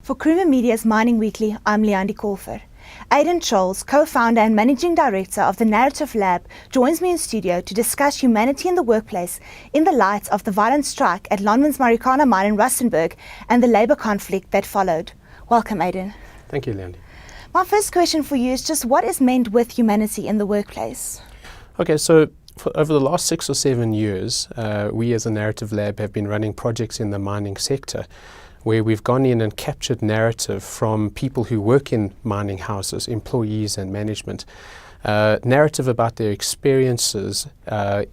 For Krumer Media's Mining Weekly, I'm Leandi Korfer. Aiden Choles, co-founder and managing director of the Narrative Lab, joins me in studio to discuss humanity in the workplace in the light of the violent strike at Lonmin's Marikana mine in Rustenburg and the labour conflict that followed. Welcome, Aiden. Thank you, Leandi. My first question for you is just what is meant with humanity in the workplace? Okay, so over the last 6 or 7 years, we as a Narrative Lab have been running projects in the mining sector where we've gone in and captured narrative from people who work in mining houses, employees and management, narrative about their experiences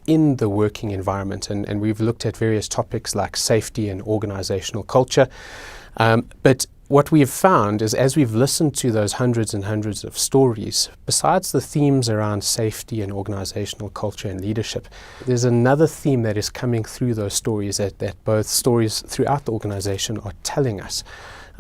in the working environment. And we've looked at various topics like safety and organizational culture. But what we've found is as we've listened to those hundreds and hundreds of stories, besides the themes around safety and organizational culture and leadership, there's another theme that is coming through those stories that both stories throughout the organization are telling us.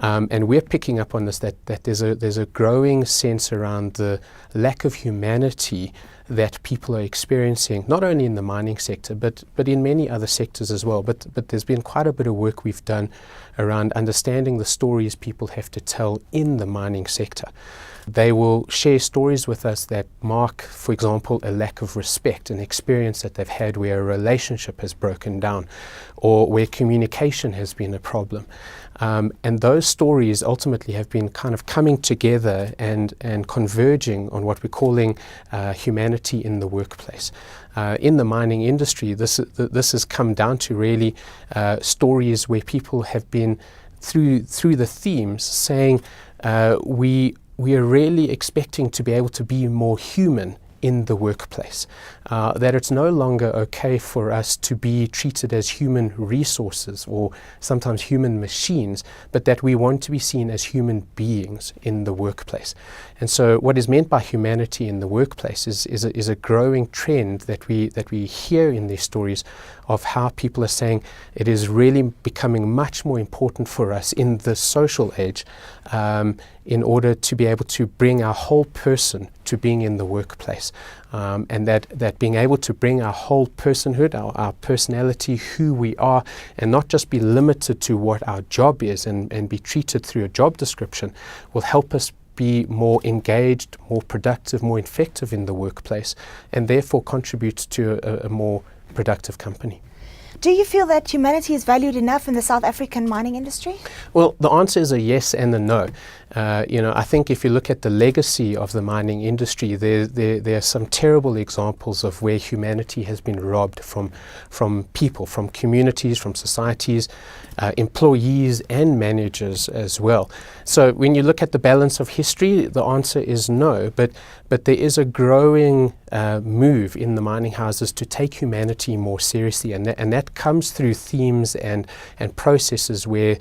And we're picking up on this, that there's a growing sense around the lack of humanity that people are experiencing, not only in the mining sector, but in many other sectors as well. But there's been quite a bit of work we've done around understanding the stories people have to tell in the mining sector. They will share stories with us that mark, for example, a lack of respect, an experience that they've had where a relationship has broken down or where communication has been a problem. And those stories ultimately have been kind of coming together and converging on what we're calling humanity in the workplace. In the mining industry, this has come down to really stories where people have been through the themes saying we are really expecting to be able to be more human in the workplace, that it's no longer okay for us to be treated as human resources or sometimes human machines, but that we want to be seen as human beings in the workplace. And so what is meant by humanity in the workplace is a growing trend that we hear in these stories of how people are saying it is really becoming much more important for us in the social age in order to be able to bring our whole person to being in the workplace. And that being able to bring our whole personhood, our personality, who we are, and not just be limited to what our job is and be treated through a job description will help us be more engaged, more productive, more effective in the workplace, and therefore contribute to a more productive company. Do you feel that humanity is valued enough in the South African mining industry? Well, the answer is a yes and a no. I think if you look at the legacy of the mining industry, there are some terrible examples of where humanity has been robbed from people, from communities, from societies, employees and managers as well. So when you look at the balance of history, the answer is no, but there is a growing move in the mining houses to take humanity more seriously, and that comes through themes and processes where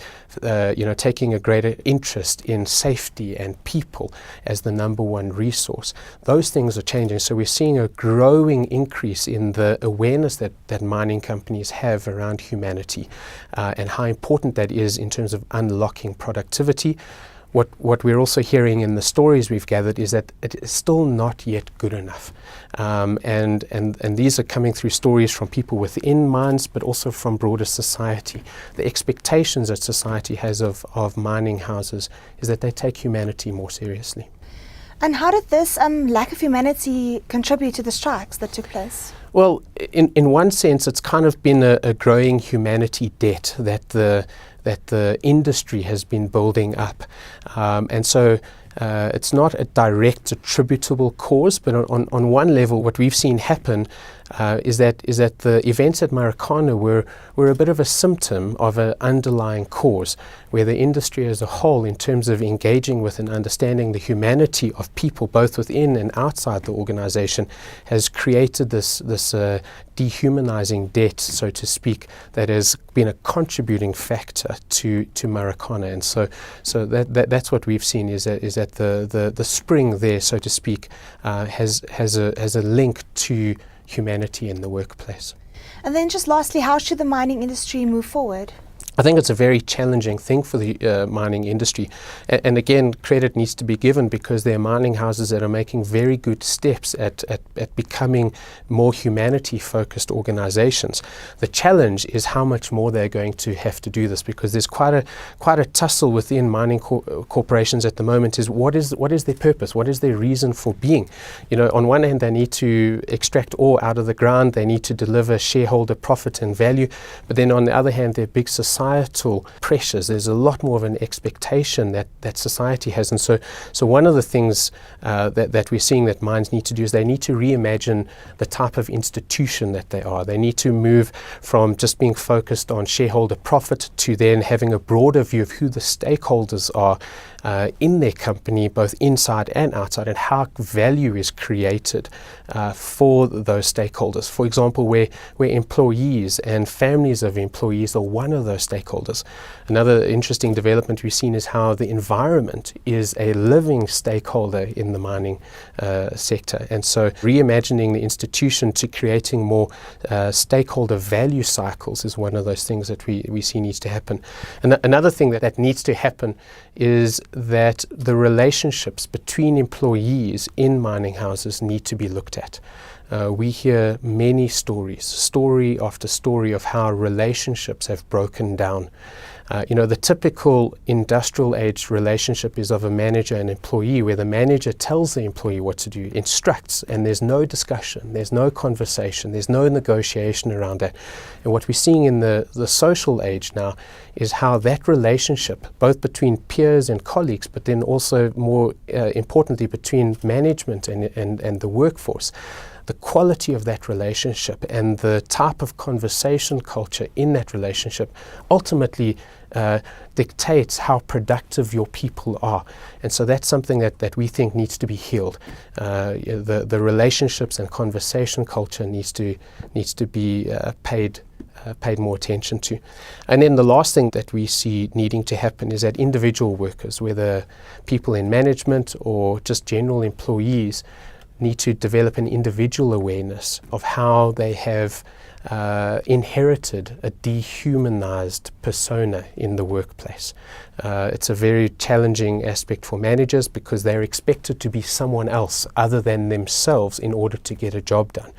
taking a greater interest in safety and people as the number one resource. Those things are changing. So we're seeing a growing increase in the awareness that mining companies have around humanity and how important that is in terms of unlocking productivity. What we're also hearing in the stories we've gathered is that it is still not yet good enough. And these are coming through stories from people within mines, but also from broader society. The expectations that society has of mining houses is that they take humanity more seriously. And how did this lack of humanity contribute to the strikes that took place? Well, in one sense, it's kind of been a growing humanity debt that the industry has been building up. And so it's not a direct attributable cause, but on one level, what we've seen happen is that the events at Marikana were a bit of a symptom of an underlying cause, where the industry as a whole, in terms of engaging with and understanding the humanity of people both within and outside the organization, has created this dehumanizing debt, so to speak, that has been a contributing factor to Marikana. And so that's what we've seen is that the spring there, so to speak, has a link to humanity in the workplace. And then just lastly, how should the mining industry move forward? I think it's a very challenging thing for the mining industry. And again, credit needs to be given because there are mining houses that are making very good steps at becoming more humanity-focused organizations. The challenge is how much more they're going to have to do this, because there's quite a tussle within mining corporations at the moment. Is what is their purpose? What is their reason for being? On one hand, they need to extract ore out of the ground. They need to deliver shareholder profit and value. But then on the other hand, there are big societal pressures. There's a lot more of an expectation that society has. And so one of the things that we're seeing that mines need to do is they need to reimagine the type of institution that they are. They need to move from just being focused on shareholder profit to then having a broader view of who the stakeholders are in their company, both inside and outside, and how value is created for those stakeholders. For example, where employees and families of employees are one of those stakeholders. Another interesting development we've seen is how the environment is a living stakeholder in the mining sector. And so reimagining the institution to creating more stakeholder value cycles is one of those things that we see needs to happen. And another thing that needs to happen is that the relationships between employees in mining houses need to be looked at. We hear many stories, story after story, of how relationships have broken down. The typical industrial age relationship is of a manager and employee, where the manager tells the employee what to do, instructs, and there's no discussion, there's no conversation, there's no negotiation around that. And what we're seeing in the social age now is how that relationship, both between peers and colleagues, but then also more importantly between management and the workforce, the quality of that relationship and the type of conversation culture in that relationship ultimately dictates how productive your people are. And so that's something that we think needs to be healed. The relationships and conversation culture needs to be paid more attention to. And then the last thing that we see needing to happen is that individual workers, whether people in management or just general employees, need to develop an individual awareness of how they have inherited a dehumanized persona in the workplace. It's a very challenging aspect for managers because they're expected to be someone else other than themselves in order to get a job done.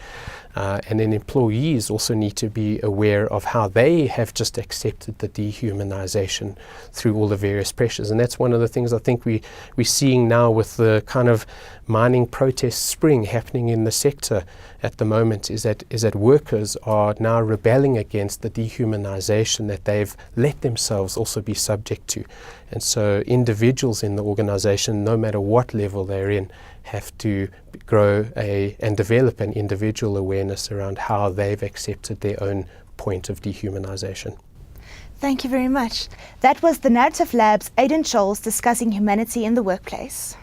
And then employees also need to be aware of how they have just accepted the dehumanization through all the various pressures. And that's one of the things I think we're seeing now with the kind of mining protest spring happening in the sector at the moment, is that workers are now rebelling against the dehumanization that they've let themselves also be subject to. And so individuals in the organization, no matter what level they're in, have to grow and develop an individual awareness around how they've accepted their own point of dehumanization. Thank you very much. That was the Narrative Lab's Aiden Choles discussing humanity in the workplace.